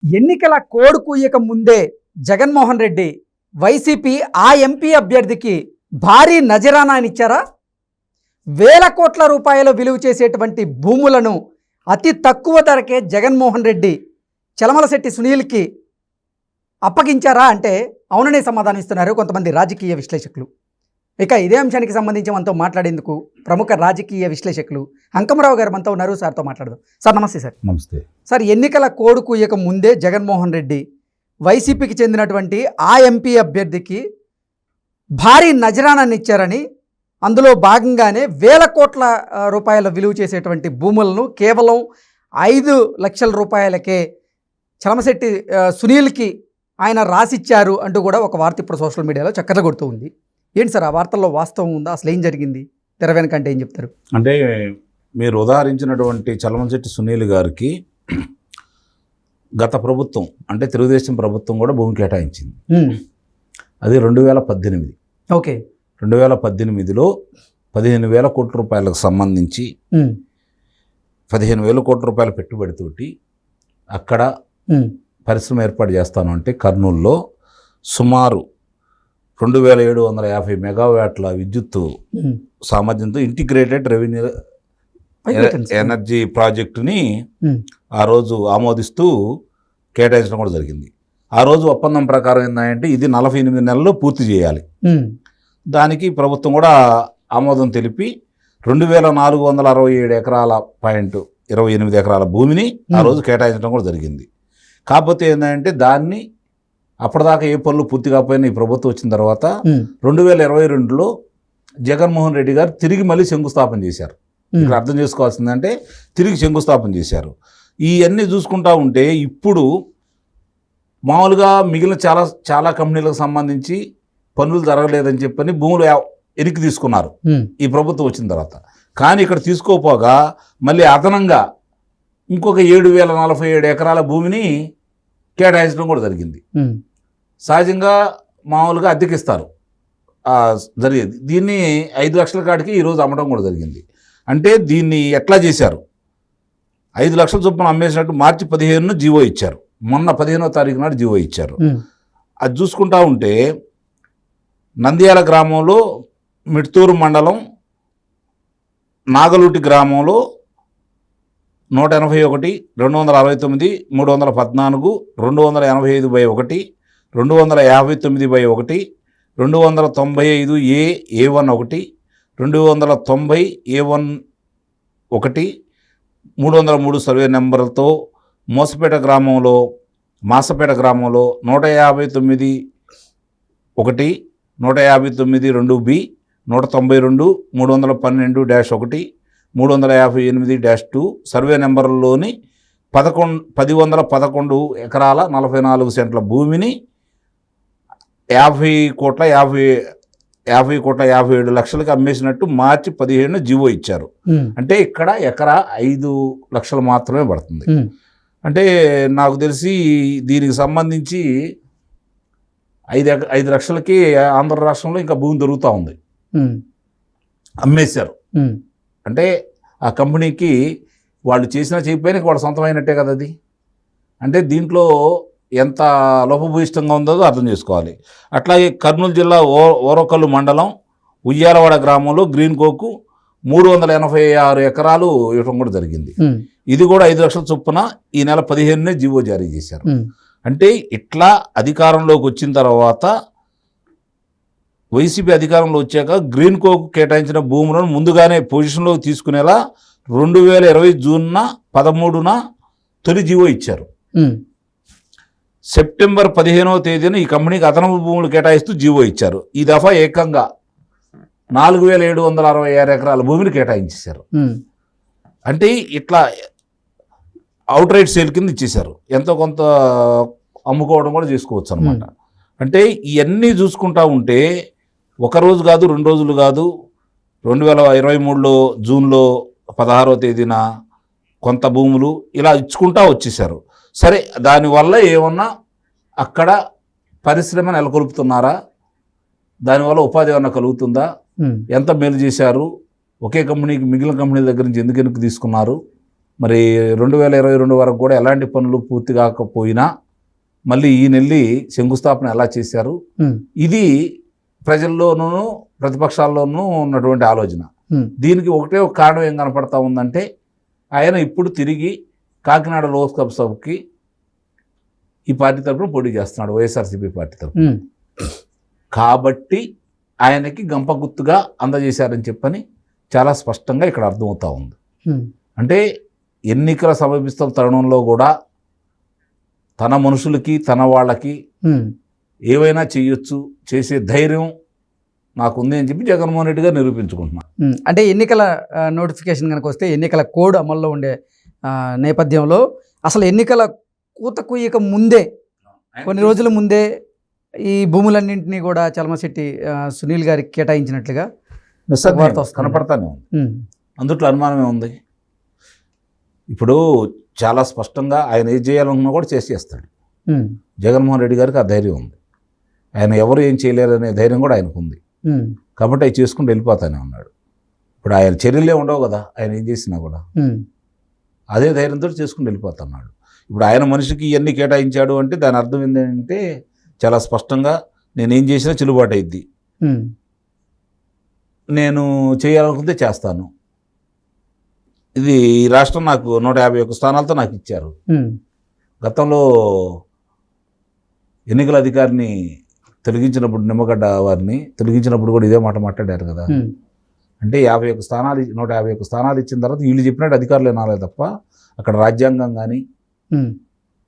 ఎన్నికల కోడ్ కూయక ముందే జగన్మోహన్ రెడ్డి వైసీపీ ఆ ఎంపీ అభ్యర్థికి భారీ నజరానాని ఇచ్చారా? వేల కోట్ల రూపాయలు విలువ చేసేటువంటి భూములను అతి తక్కువ ధరకే జగన్మోహన్ రెడ్డి చలమలశెట్టి సునీల్కి అప్పగించారా అంటే అవుననే సమాధానం ఇస్తున్నారు కొంతమంది రాజకీయ విశ్లేషకులు. ఇక ఇదే అంశానికి సంబంధించి మనతో మాట్లాడేందుకు ప్రముఖ రాజకీయ విశ్లేషకులు అంకమరావు గారు మనతో ఉన్నారు. సార్తో మాట్లాడదాం. సార్ నమస్తే. సార్ నమస్తే. సార్, ఎన్నికల కోడ్ కూయక ముందే జగన్మోహన్ రెడ్డి వైసీపీకి చెందినటువంటి ఆ ఎంపీ అభ్యర్థికి భారీ నజరానాన్ని ఇచ్చారని, అందులో భాగంగానే వేల కోట్ల రూపాయల విలువ చేసేటువంటి భూములను కేవలం 5 లక్షల రూపాయలకే చలమశెట్టి సునీల్కి ఆయన రాసిచ్చారు అంటూ కూడా ఒక వార్త ఇప్పుడు సోషల్ మీడియాలో చక్కర్లు కొడుతూ ఉంది. ఏంటి సార్, ఆ వార్తల్లో వాస్తవం ఉందా? అసలు ఏం జరిగింది? తెర వెనకంటే ఏం చెప్తారు? అంటే మీరు ఉదాహరించినటువంటి చలమశెట్టి సునీల్ గారికి గత ప్రభుత్వం అంటే తెలుగుదేశం ప్రభుత్వం కూడా భూమి కేటాయించింది. అది 2018. ఓకే. 2018లో 15,000 కోట్ల రూపాయలకు సంబంధించి 15,000 కోట్ల రూపాయల పెట్టుబడితోటి అక్కడ పరిశ్రమ ఏర్పాటు చేస్తాను అంటే కర్నూలులో సుమారు 2,750 మెగావాట్ల విద్యుత్తు సామర్థ్యంతో ఇంటిగ్రేటెడ్ రెవెన్యూ ఎనర్జీ ప్రాజెక్టుని ఆ రోజు ఆమోదిస్తూ కేటాయించడం కూడా జరిగింది. ఆ రోజు ఒప్పందం ప్రకారం ఏంటంటే ఇది 48 నెలల్లో పూర్తి చేయాలి. దానికి ప్రభుత్వం కూడా ఆమోదం తెలిపి 2,467 ఎకరాల 28 ఎకరాల భూమిని ఆ రోజు కేటాయించడం కూడా జరిగింది. కాకపోతే ఏంటంటే దాన్ని అప్పటిదాకా ఏ పనులు పూర్తి కాకపోయినా ఈ ప్రభుత్వం వచ్చిన తర్వాత 2022లో జగన్మోహన్ రెడ్డి గారు తిరిగి మళ్ళీ శంకుస్థాపన చేశారు. ఇక్కడ అర్థం చేసుకోవాల్సిందంటే తిరిగి శంకుస్థాపన చేశారు. ఇవన్నీ చూసుకుంటా ఉంటే ఇప్పుడు మామూలుగా మిగిలిన చాలా కంపెనీలకు సంబంధించి పనులు జరగలేదని చెప్పని భూములు ఎనికి తీసుకున్నారు ఈ ప్రభుత్వం వచ్చిన తర్వాత. కానీ ఇక్కడ తీసుకోపోగా మళ్ళీ అదనంగా ఇంకొక 7,047 ఎకరాల భూమిని కేటాయించడం కూడా జరిగింది. సహజంగా మామూలుగా అద్దెకిస్తారు జరిగేది. దీన్ని 5 లక్షల కాడికి ఈరోజు అమ్మడం కూడా జరిగింది. అంటే దీన్ని ఎట్లా చేశారు? 5 లక్షల చొప్పున అమ్మేసినట్టు మార్చి 15న జీవో ఇచ్చారు. మొన్న 15వ తారీఖు నాడు జీవో ఇచ్చారు. అది చూసుకుంటా ఉంటే నంద్యాల గ్రామంలో మిడ్తూరు మండలం నాగలూటి గ్రామంలో 181, 269, 314, 285/1, 259/1, 295A1 290A1 303 సర్వే నెంబర్లతో మోసపేట గ్రామంలో 159/1, 159(2B), 192, 312-1, 358-2 సర్వే నెంబర్లోని 1,111 ఎకరాల 44 సెంట్ల భూమిని 50,57 లక్షలకు అమ్మేసినట్టు మార్చి 15న జీవో ఇచ్చారు. అంటే ఇక్కడ ఎకరా 5 లక్షలు మాత్రమే పడుతుంది. అంటే నాకు తెలిసి దీనికి సంబంధించి 5 లక్షలకి ఆంధ్ర రాష్ట్రంలో ఇంకా భూమి దొరుకుతూ ఉంది. అమ్మేశారు అంటే ఆ కంపెనీకి వాళ్ళు చేసినా చేయకపోయినా వాళ్ళ సొంతమైనట్టే కదా అది. అంటే దీంట్లో ఎంత లోపభూయిష్టంగా ఉందో అర్థం చేసుకోవాలి. అట్లాగే కర్నూలు జిల్లా ఓరకల్లు మండలం ఉయ్యాలవాడ గ్రామంలో గ్రీన్ కోకు 386 ఎకరాలు ఇవ్వడం కూడా జరిగింది. ఇది కూడా 5 లక్షల చొప్పున ఈ నెల 15నే జీవో జారీ చేశారు. అంటే ఇట్లా అధికారంలోకి వచ్చిన తర్వాత వైసీపీ అధికారంలో వచ్చాక గ్రీన్ కోకు కేటాయించిన భూములను ముందుగానే పొజిషన్లోకి తీసుకునేలా 2020 జూన్ 13న తొలి జీవో ఇచ్చారు. సెప్టెంబర్ 15వ తేదీన ఈ కంపెనీకి అదనపు భూములు కేటాయిస్తూ జీవో ఇచ్చారు. ఈ దఫా ఏకంగా 4,766 ఎకరాల భూమిని కేటాయించేశారు. అంటే ఇట్లా అవుట్ రైట్ సేల్ కింద ఇచ్చేశారు. ఎంతో కొంత అమ్ముకోవడం కూడా చేసుకోవచ్చు అనమాట. అంటే ఇవన్నీ చూసుకుంటా ఉంటే ఒక రోజు కాదు, 2 రోజులు కాదు, 2023లో జూన్లో 16వ తేదీన కొంత భూములు ఇలా ఇచ్చుకుంటా వచ్చేసారు. సరే, దానివల్ల ఏమన్నా అక్కడ పరిశ్రమ నెలకొల్పుతున్నారా? దానివల్ల ఉపాధి ఏమన్నా కలుగుతుందా? ఎంత మేలు చేశారు? ఒకే కంపెనీకి మిగిలిన కంపెనీల దగ్గర నుంచి ఎందుకు తీసుకున్నారు? మరి 2022 వరకు కూడా ఎలాంటి పనులు పూర్తి కాకపోయినా మళ్ళీ ఈయనెళ్ళి శంకుస్థాపన ఎలా చేశారు, ఇది ప్రజల్లోనూ ప్రతిపక్షాల్లోనూ ఉన్నటువంటి ఆలోచన. దీనికి ఒకటే ఒక కారణం ఏం కనపడతా ఉందంటే, ఆయన ఇప్పుడు తిరిగి కాకినాడ లోక్సభ సభకి ఈ పార్టీ తరఫున పోటీ చేస్తున్నాడు, వైఎస్ఆర్సీపీ పార్టీ తరఫున. కాబట్టి ఆయనకి గంప గుర్తుగా అందజేశారని చెప్పని చాలా స్పష్టంగా ఇక్కడ అర్థమవుతా ఉంది. అంటే ఎన్నికల సమీపిస్తున్న తరుణంలో కూడా తన మనుషులకి తన వాళ్ళకి ఏవైనా చేయొచ్చు, చేసే ధైర్యం నాకుంది అని చెప్పి జగన్మోహన్ రెడ్డి గారు నిరూపించుకుంటున్నారు. అంటే ఎన్నికల నోటిఫికేషన్ కనుక వస్తే ఎన్నికల కోడ్ అమల్లో ఉండే నేపథ్యంలో అసలు ఎన్నికల కూత కుయ్యక ముందే, కొన్ని రోజుల ముందే ఈ భూములన్నింటినీ కూడా చలమశెట్టి సునీల్ గారికి కేటాయించినట్లుగా కనపడతానే ఉంది. అందుట్లో అనుమానమే ఉంది. ఇప్పుడు చాలా స్పష్టంగా ఆయన ఏం చేయాలనుకున్నా కూడా చేసేస్తాడు. జగన్మోహన్ రెడ్డి గారికి ఆ ధైర్యం ఉంది. ఆయన ఎవరు ఏం చేయలేరు అనే ధైర్యం కూడా ఆయనకు ఉంది. కాబట్టి అవి చేసుకుంటూ వెళ్ళిపోతానే ఉన్నాడు. ఇప్పుడు ఆయన చర్యలే ఉండవు కదా, ఆయన ఏం చేసినా కూడా అదే ధైర్యంతో చేసుకుంటూ వెళ్ళిపోతున్నాడు. ఇప్పుడు ఆయన మనిషికి ఇవన్నీ కేటాయించాడు అంటే దాని అర్థం ఏంటంటే చాలా స్పష్టంగా నేనేం చేసినా చెల్లుబాటు అయింది, నేను చేయాలనుకుంటే చేస్తాను. ఇది ఈ రాష్ట్రం నాకు 151 స్థానాలతో నాకు ఇచ్చారు. గతంలో ఎన్నికల అధికారిని తొలగించినప్పుడు, నిమ్మగడ్డ వారిని తొలగించినప్పుడు కూడా ఇదే మాట మాట్లాడారు కదా. అంటే 51 స్థానాలు 151 స్థానాలు ఇచ్చిన తర్వాత వీళ్ళు చెప్పినట్టు అధికారులు వినాలే తప్ప అక్కడ రాజ్యాంగం కానీ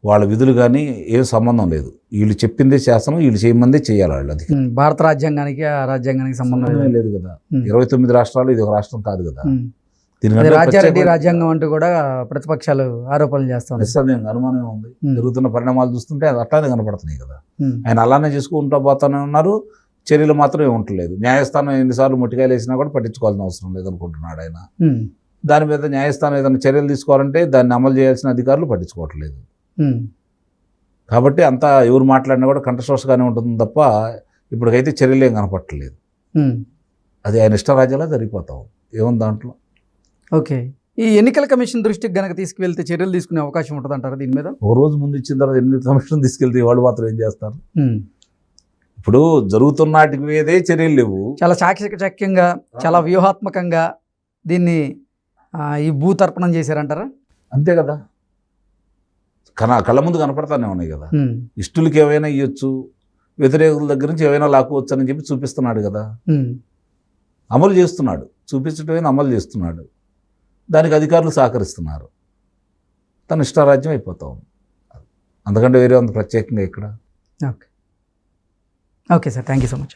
వాళ్ళ విధులు కానీ ఏం సంబంధం లేదు. వీళ్ళు చెప్పిందే శాసనం, వీళ్ళు చేయమందే చేయాలి వాళ్ళు. అది భారత రాజ్యాంగానికి ఆ రాజ్యాంగానికి సంబంధం లేదు కదా. 29 రాష్ట్రాలు ఇది ఒక రాష్ట్రం కాదు కదా. రాజ్యారెడ్డి రాజ్యాంగం అంటూ కూడా ప్రతిపక్షాలు ఆరోపణలు చేస్తాను. అనుమానం ఉంది. జరుగుతున్న పరిణామాలు చూస్తుంటే అది అట్లానే కనపడుతున్నాయి కదా. ఆయన అలానే చేసుకుంటూ పోతానే ఉన్నారు, చర్యలు మాత్రం ఏముంటలేదు. న్యాయస్థానం ఎన్నిసార్లు ముట్టికాయలు వేసినా కూడా పట్టించుకోవాల్సిన అవసరం లేదనుకుంటున్నాడు ఆయన. దాని మీద న్యాయస్థానం ఏదైనా చర్యలు తీసుకోవాలంటే దాన్ని అమలు చేయాల్సిన అధికారులు పట్టించుకోవట్లేదు. కాబట్టి అంతా ఎవరు మాట్లాడినా కూడా కంఠశోషగానే ఉంటుంది తప్ప ఇప్పటికైతే చర్యలు ఏం కనపట్టలేదు. అది ఆయన ఇష్టరాజ్యాలా జరిగిపోతాం, ఏముంది దాంట్లో. ఓకే, ఈ ఎన్నికల కమిషన్ దృష్టికి గనక తీసుకువెళ్తే చర్యలు తీసుకునే అవకాశం ఉంటుంది అంటారు దీని మీద? ఒక రోజు ముందు ఇచ్చిన తర్వాత ఎన్నికల కమిషన్ తీసుకెళ్తే వాళ్ళు మాత్రం ఏం చేస్తారు? ఇప్పుడు జరుగుతున్నటికి మీదే చర్యలు లేవు. చాలా చాకచక్యంగా, చాలా వ్యూహాత్మకంగా దీన్ని ఈ భూతర్పణం చేశారంటారా? అంతే కదా, కళ్ళ ముందు కనపడతానే ఉన్నాయి కదా. ఇష్టలకి ఏవైనా ఇవ్వచ్చు, వ్యతిరేకుల దగ్గర నుంచి ఏవైనా లాక్కోవచ్చు అని చెప్పి చూపిస్తున్నాడు కదా. అమలు చేస్తున్నాడు, చూపించటమే అమలు చేస్తున్నాడు. దానికి అధికారులు సహకరిస్తున్నారు. తన ఇష్టారాజ్యం అయిపోతా ఉంది. అందుకంటే వేరే ఉంది ప్రత్యేకంగా ఇక్కడ. Okay okay sir, thank you so much.